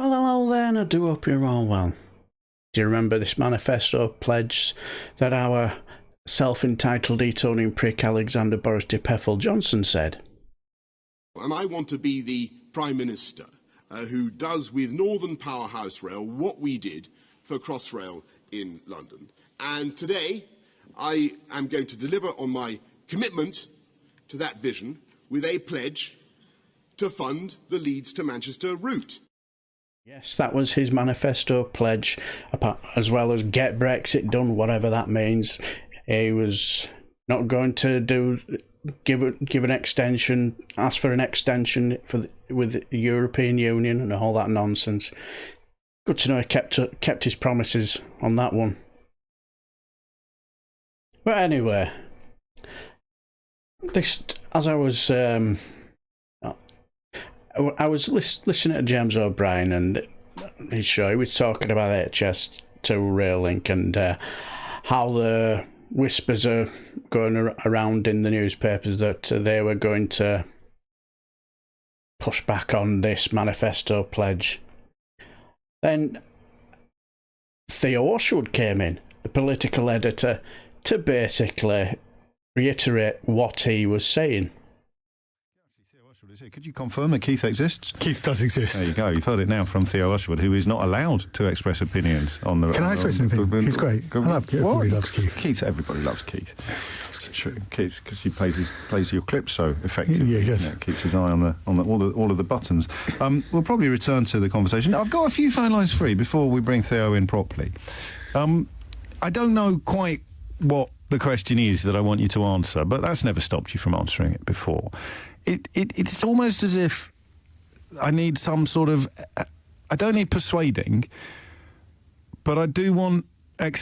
Well, hello there, and I do hope you're all well. Do you remember this manifesto pledge that our self-entitled Etonian prick Alexander Boris de Pfeffel Johnson said? And I want to be the Prime Minister who does with Northern Powerhouse Rail what we did for Crossrail in London. And today I am going to deliver on my commitment to that vision with a pledge to fund the Leeds to Manchester route. Yes, that was his manifesto pledge, as well as get Brexit done, whatever that means. He was not going to give an extension, ask for an extension with the European Union and all that nonsense. Good to know he kept his promises on that one. But anyway, as I was listening to James O'Brien and his show. He was talking about HS2 rail link and how the whispers are going around in the newspapers that they were going to push back on this manifesto pledge. Then Theo Usherwood came in, the political editor, to basically reiterate what he was saying. Could you confirm that Keith exists? Keith does exist. There you go. You've heard it now from Theo Usherwood, who is not allowed to express opinions on the... Can I express an opinion? He's great. I love Keith. Everybody loves Keith. Keith, everybody loves Keith. It's true. Keith, because he plays your clips so effectively. Yeah, he does. Keeps his eye on all of the buttons. We'll probably return to the conversation. I've got a few phone lines free before we bring Theo in properly. I don't know quite what the question is that I want you to answer, but that's never stopped you from answering it before. It's almost as if I need some sort of... I don't need persuading, but I do want... I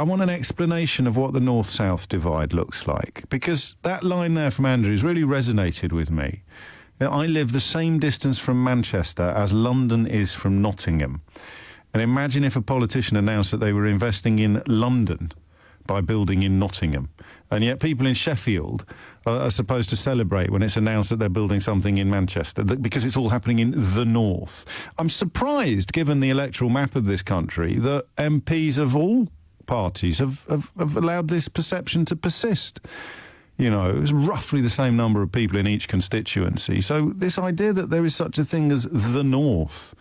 want an explanation of what the north-south divide looks like, because that line there from Andrews really resonated with me. I live the same distance from Manchester as London is from Nottingham. And imagine if a politician announced that they were investing in London by building in Nottingham. And yet people in Sheffield are supposed to celebrate when it's announced that they're building something in Manchester, because it's all happening in the north. I'm surprised, given the electoral map of this country, that MPs of all parties have allowed this perception to persist. You know, it's roughly the same number of people in each constituency. So this idea that there is such a thing as the north,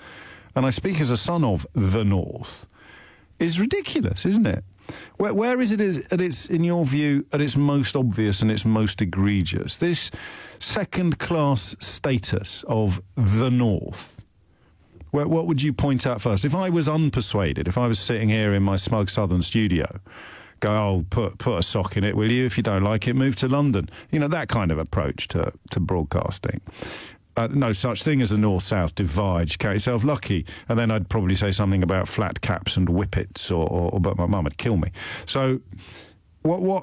and I speak as a son of the north, is ridiculous, isn't it? Where is it in your view, at its most obvious and its most egregious? This second-class status of the North. What would you point out first? If I was unpersuaded, if I was sitting here in my smug southern studio, go, oh, put a sock in it, will you? If you don't like it, move to London. You know, that kind of approach to broadcasting. No such thing as a north-south divide. You count yourself lucky. And then I'd probably say something about flat caps and whippets, or but my mum would kill me. So,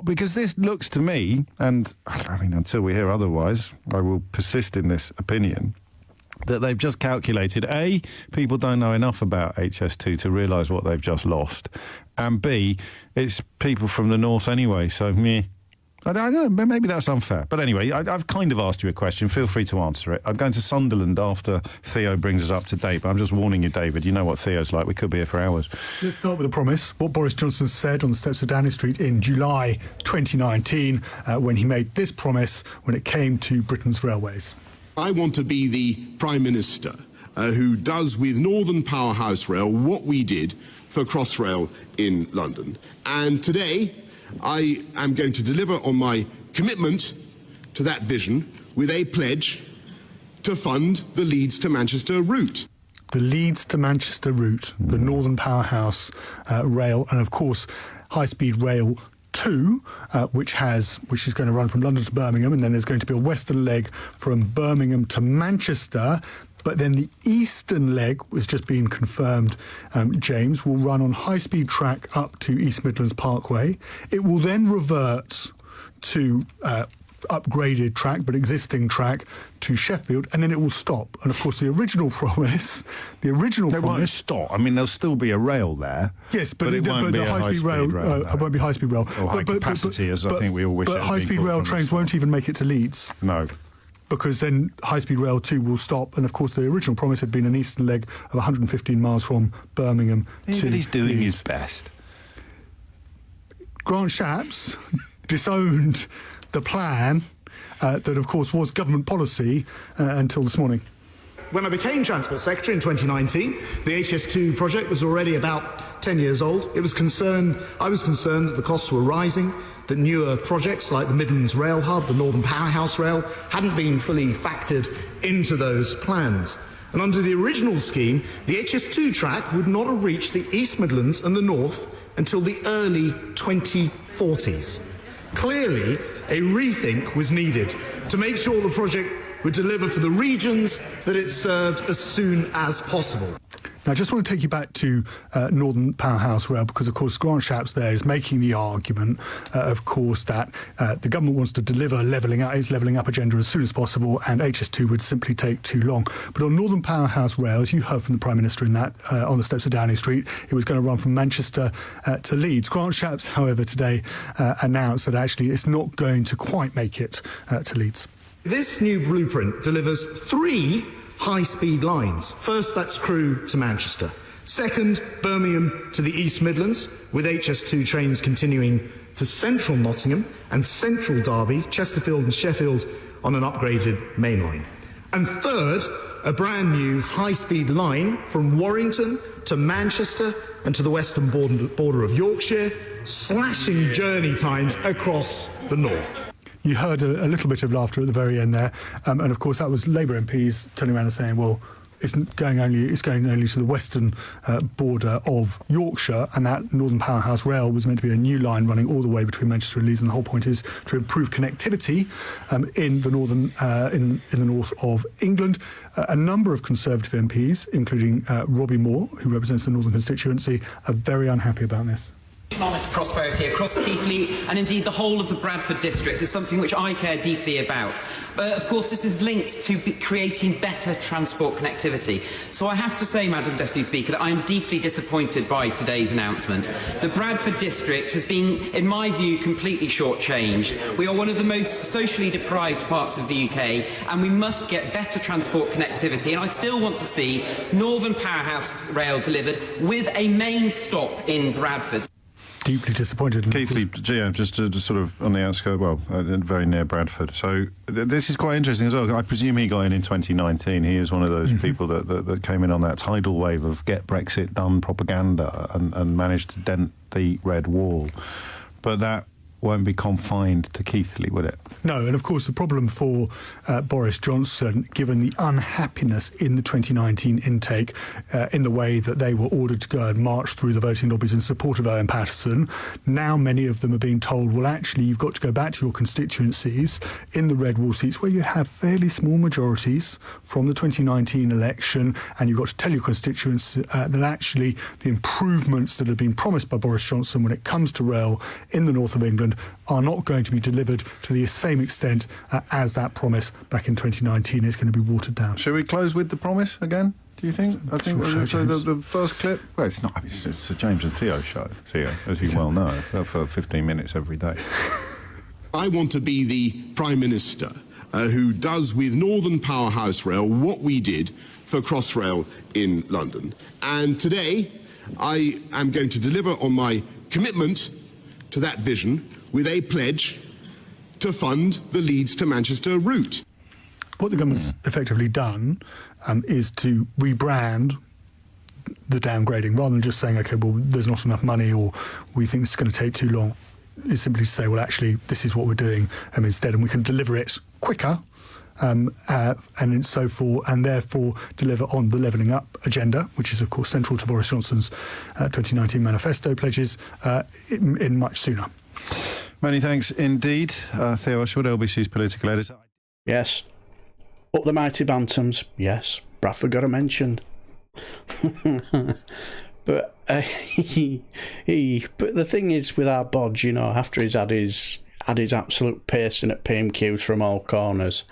because this looks to me, and I mean, until we hear otherwise, I will persist in this opinion, that they've just calculated, A, people don't know enough about HS2 to realise what they've just lost, and B, it's people from the north anyway, so meh. I don't know, maybe that's unfair. But anyway, I've kind of asked you a question. Feel free to answer it. I'm going to Sunderland after Theo brings us up to date, but I'm just warning you, David, you know what Theo's like. We could be here for hours. Let's start with a promise. What Boris Johnson said on the steps of Downing Street in July 2019 when he made this promise when it came to Britain's railways. I want to be the Prime Minister who does with Northern Powerhouse Rail what we did for Crossrail in London. And today I am going to deliver on my commitment to that vision with a pledge to fund the Leeds to Manchester route. The Leeds to Manchester route, the Northern Powerhouse rail, and of course high-speed rail 2, which is going to run from London to Birmingham, and then there's going to be a western leg from Birmingham to Manchester. But then the eastern leg, was just being confirmed, James, will run on high-speed track up to East Midlands Parkway. It will then revert to upgraded track, but existing track, to Sheffield, and then it will stop. And of course, the original promise... It won't stop. I mean, there'll still be a rail there. Yes, but it won't be a high-speed rail. It won't be high-speed rail. Or high capacity, as I think we all wish. But high-speed rail trains won't even make it to Leeds. No. because then High Speed Rail 2 will stop. And of course, the original promise had been an eastern leg of 115 miles from Birmingham to But he's doing Leeds. his best. Grant Shapps disowned the plan that, of course, was government policy until this morning. When I became Transport Secretary in 2019, the HS2 project was already about 10 years old. I was concerned that the costs were rising, that newer projects like the Midlands Rail Hub, the Northern Powerhouse Rail, hadn't been fully factored into those plans. And under the original scheme, the HS2 track would not have reached the East Midlands and the North until the early 2040s. Clearly, a rethink was needed to make sure the project would deliver for the regions that it served as soon as possible. Now, I just want to take you back to Northern Powerhouse Rail, because, of course, Grant Shapps there is making the argument, of course, that the government wants to deliver its levelling up agenda as soon as possible, and HS2 would simply take too long. But on Northern Powerhouse Rail, as you heard from the Prime Minister in that on the steps of Downing Street, it was going to run from Manchester to Leeds. Grant Shapps, however, today announced that actually it's not going to quite make it to Leeds. This new blueprint delivers 3 high-speed lines. First, that's Crewe to Manchester. Second, Birmingham to the East Midlands, with HS2 trains continuing to central Nottingham and central Derby, Chesterfield and Sheffield on an upgraded main line. And third, a brand new high-speed line from Warrington to Manchester and to the western border of Yorkshire, slashing journey times across the north. You heard a little bit of laughter at the very end there, and of course that was Labour MPs turning around and saying, well, it's going only to the western border of Yorkshire, and that Northern Powerhouse Rail was meant to be a new line running all the way between Manchester and Leeds, and the whole point is to improve connectivity in the north of England. A number of Conservative MPs, including Robbie Moore, who represents the Northern constituency, are very unhappy about this. Economic prosperity across Keighley and indeed the whole of the Bradford district is something which I care deeply about. Of course, this is linked to creating better transport connectivity. So I have to say, Madam Deputy Speaker, that I am deeply disappointed by today's announcement. The Bradford district has been, in my view, completely shortchanged. We are one of the most socially deprived parts of the UK, and we must get better transport connectivity. And I still want to see Northern Powerhouse Rail delivered with a main stop in Bradford. Deeply disappointed. Keighley, just sort of on the outskirts, very near Bradford. So this is quite interesting as well. I presume he got in 2019. He is one of those people that came in on that tidal wave of get Brexit done propaganda and managed to dent the red wall. But that won't be confined to Keighley, would it? No, and of course the problem for Boris Johnson, given the unhappiness in the 2019 intake, in the way that they were ordered to go and march through the voting lobbies in support of Owen Paterson, now many of them are being told, well, actually, you've got to go back to your constituencies in the red wall seats where you have fairly small majorities from the 2019 election, and you've got to tell your constituents that actually the improvements that have been promised by Boris Johnson when it comes to rail in the north of England are not going to be delivered to the same extent as that promise back in 2019. It's going to be watered down. Shall we close with the promise again, do you think? I think Sure, the first clip... Well, it's not. I mean, it's a James and Theo show, Theo, as you well know, for 15 minutes every day. I want to be the Prime Minister who does with Northern Powerhouse Rail what we did for Crossrail in London. And today, I am going to deliver on my commitment to that vision with a pledge to fund the Leeds to Manchester route. What the government's effectively done is to rebrand the downgrading, rather than just saying, OK, well, there's not enough money or we think it's going to take too long. Is simply to say, well, actually, this is what we're doing instead, and we can deliver it quicker and so forth, and therefore deliver on the levelling up agenda, which is, of course, central to Boris Johnson's 2019 manifesto pledges, in much sooner. Many thanks indeed. Theo Usherwood, LBC's political editor. Yes. Up the mighty bantams. Yes. Bradford got a mention. But but the thing is with our bodge, after he's had his absolute piercing at PMQs from all corners,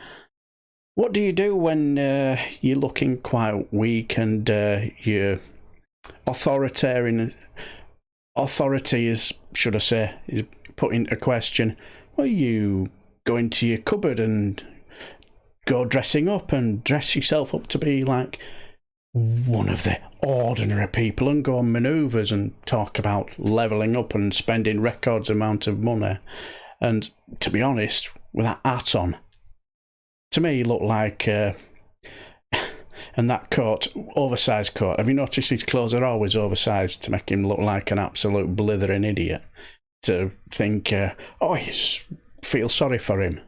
what do you do when you're looking quite weak and your authority is, should I say, is put into question? Well, you go into your cupboard and go dressing up and dress yourself up to be like one of the ordinary people and go on manoeuvres and talk about levelling up and spending records amount of money. And to be honest, with that hat on, to me he looked like... and that coat, oversized coat, have you noticed his clothes are always oversized to make him look like an absolute blithering idiot? To think, you feel sorry for him.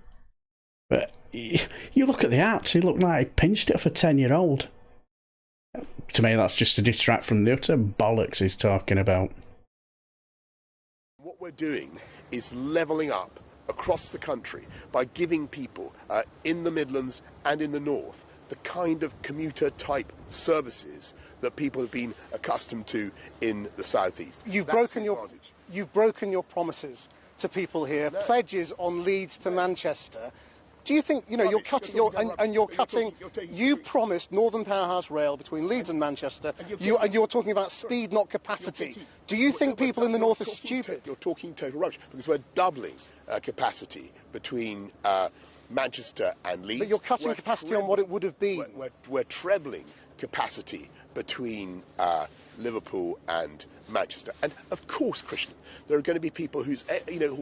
But you look at the hat, he looked like he pinched it off a 10-year-old. To me, that's just to distract from the utter bollocks he's talking about. What we're doing is levelling up across the country by giving people in the Midlands and in the North the kind of commuter-type services that people have been accustomed to in the South East. You've broken your promises to people here, pledges on Leeds to Manchester. Do you think, you're cutting, you promised Northern Powerhouse Rail between Leeds and Manchester, and you're talking about speed, not capacity. Do you think people in the North are stupid? You're talking total rubbish, because we're doubling capacity between Manchester and Leeds. But you're cutting capacity on what it would have been. We're trebling capacity between Liverpool and Manchester. And of course, Christian, there are going to be people who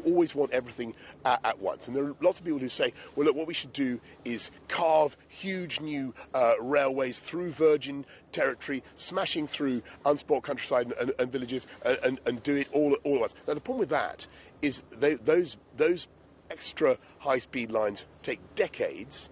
always want everything at once. And there are lots of people who say, well, look, what we should do is carve huge new railways through virgin territory, smashing through unspoilt countryside and villages, and do it all at once. Now, the problem with that is those extra high-speed lines take decades,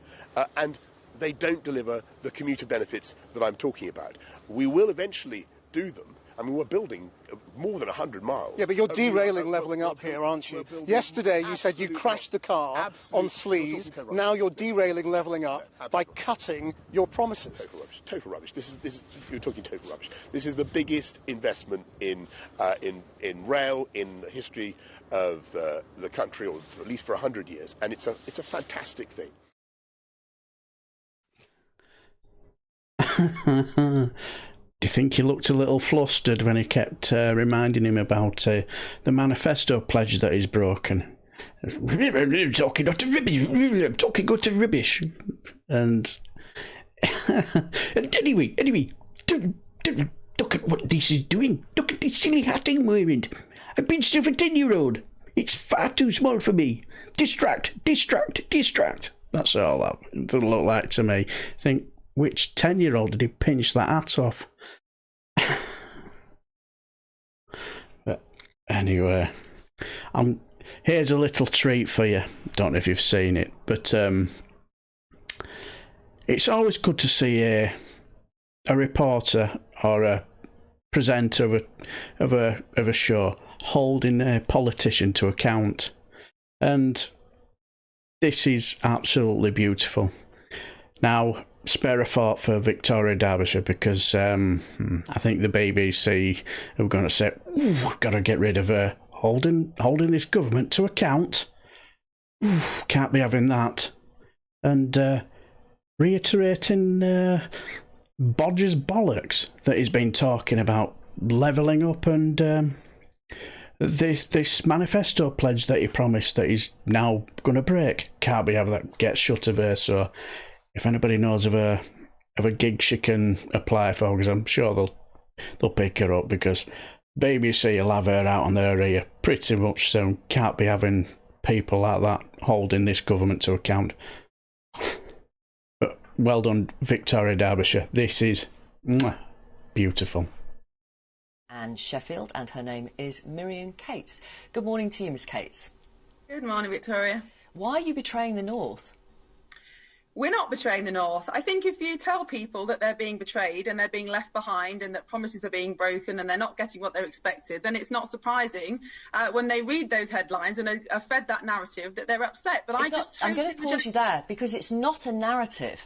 and they don't deliver the commuter benefits that I'm talking about. We will eventually do them. I mean, we're building more than 100 miles. Yeah, but you're derailing levelling up here, aren't you? Yesterday you said you crashed the car on Sleaze. Now you're derailing levelling up by cutting your promises. Total rubbish. This is you're talking total rubbish. This is the biggest investment in rail in the history of the country, or at least for 100 years, and it's a fantastic thing. Do you think he looked a little flustered when he kept reminding him about the manifesto pledge that he's broken? Talking utter rubbish. And anyway, look at what this is doing. Look at this silly hat I'm wearing. I've been still for 10-year-old. It's far too small for me. Distract. That's all that look like to me. Think, which 10-year-old did he pinch that hat off? But anyway, here's a little treat for you. Don't know if you've seen it, but it's always good to see a reporter or a presenter of a show holding a politician to account, and this is absolutely beautiful. Now, spare a thought for Victoria Derbyshire, because I think the BBC are going to say, we've got to get rid of her holding this government to account. Can't be having that. And reiterating Bodger's bollocks that he's been talking about levelling up, and this manifesto pledge that he promised that he's now going to break. Can't be having that. Get shut of her. So if anybody knows of a gig she can apply for, because I'm sure they'll pick her up, because BBC will have her out on their ear pretty much soon. Can't be having people like that holding this government to account. But well done, Victoria Derbyshire. This is beautiful. And Sheffield, and her name is Miriam Cates. Good morning to you, Miss Cates. Good morning, Victoria. Why are you betraying the North? We're not betraying the North. I think if you tell people that they're being betrayed and they're being left behind and that promises are being broken and they're not getting what they're expected, then it's not surprising when they read those headlines and are fed that narrative that they're upset. But I'm going to pause you there, because it's not a narrative.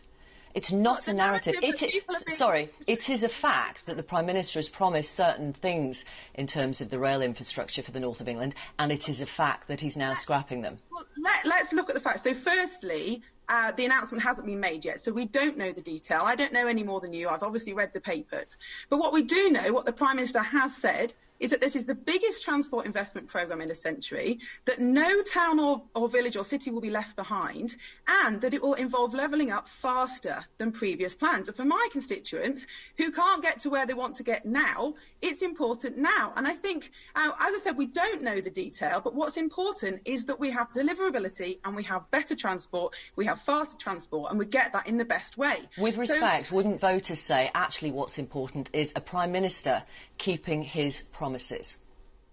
It's not a narrative. It is a fact that the Prime Minister has promised certain things in terms of the rail infrastructure for the north of England, and it is a fact that he's now scrapping them. Well, let's look at the facts. So firstly, the announcement hasn't been made yet, so we don't know the detail. I don't know any more than you. I've obviously read the papers. But what we do know, what the Prime Minister has said, is that this is the biggest transport investment programme in a century, that no town or village or city will be left behind, and that it will involve levelling up faster than previous plans. And for my constituents who can't get to where they want to get now, it's important now. And I think, as I said, we don't know the detail, but what's important is that we have deliverability and we have better transport, we have faster transport, and we get that in the best way. With respect, wouldn't voters say actually what's important is a Prime Minister keeping his promises?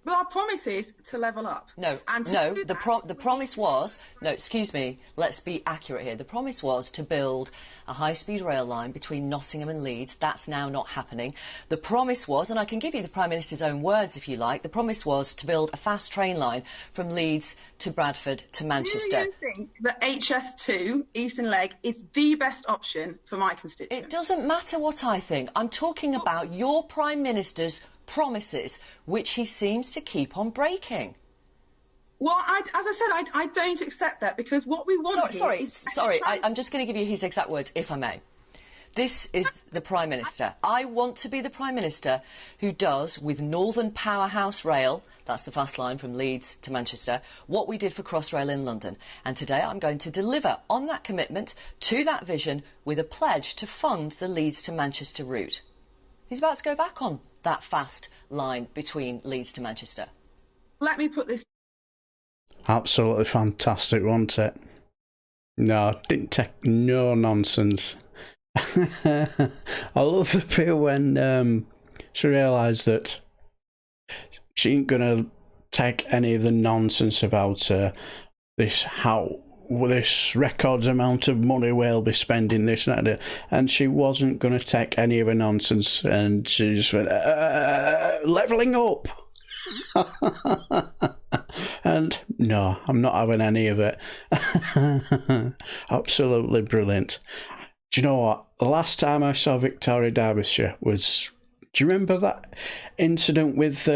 Well, our promise is to level up. No, the promise was, no, excuse me, let's be accurate here. The promise was to build a high-speed rail line between Nottingham and Leeds. That's now not happening. The promise was, and I can give you the Prime Minister's own words if you like, the promise was to build a fast train line from Leeds to Bradford to Manchester. Do you think that HS2, Eastern Leg, is the best option for my constituents? It doesn't matter what I think. I'm talking about your Prime Minister's promises, which he seems to keep on breaking. Well, as I said, I don't accept that, because what we want I'm just going to give you his exact words, if I may. This is the Prime Minister. I want to be the Prime Minister who does, with Northern Powerhouse Rail, that's the fast line from Leeds to Manchester, what we did for Crossrail in London. And today I'm going to deliver on that commitment to that vision with a pledge to fund the Leeds to Manchester route. He's about to go back on that fast line between Leeds to Manchester. Let me put this... Absolutely fantastic, wasn't it? No, didn't take no nonsense. I love the bit when she realised that she ain't gonna take any of the nonsense about this records amount of money we'll be spending this and that, and she wasn't going to take any of the nonsense, and she just went levelling up. And no, I'm not having any of it. Absolutely brilliant. Do you know what? The last time I saw Victoria Derbyshire was, do you remember that incident with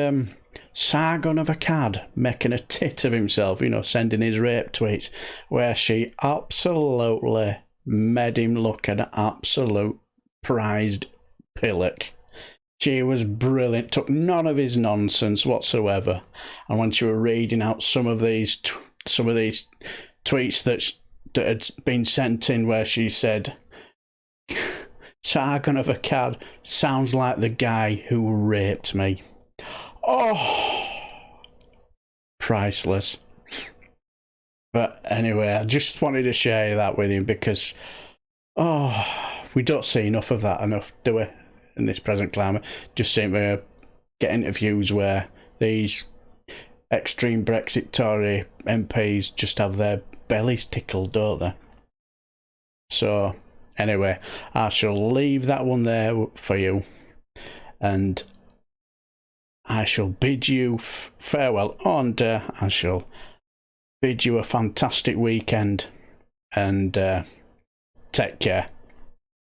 Sargon of Akkad making a tit of himself, you know, sending his rape tweets, where she absolutely made him look an absolute prized pillock. She was brilliant, took none of his nonsense whatsoever. And when she was reading out some of these tweets that had been sent in, where she said, Sargon of Akkad sounds like the guy who raped me. Oh, priceless. But anyway, I just wanted to share that with you because, we don't see enough of that do we, in this present climate? Just seem to get interviews where these extreme Brexit Tory MPs just have their bellies tickled, don't they? So, anyway, I shall leave that one there for you, and I shall bid you farewell, and I shall bid you a fantastic weekend, and take care.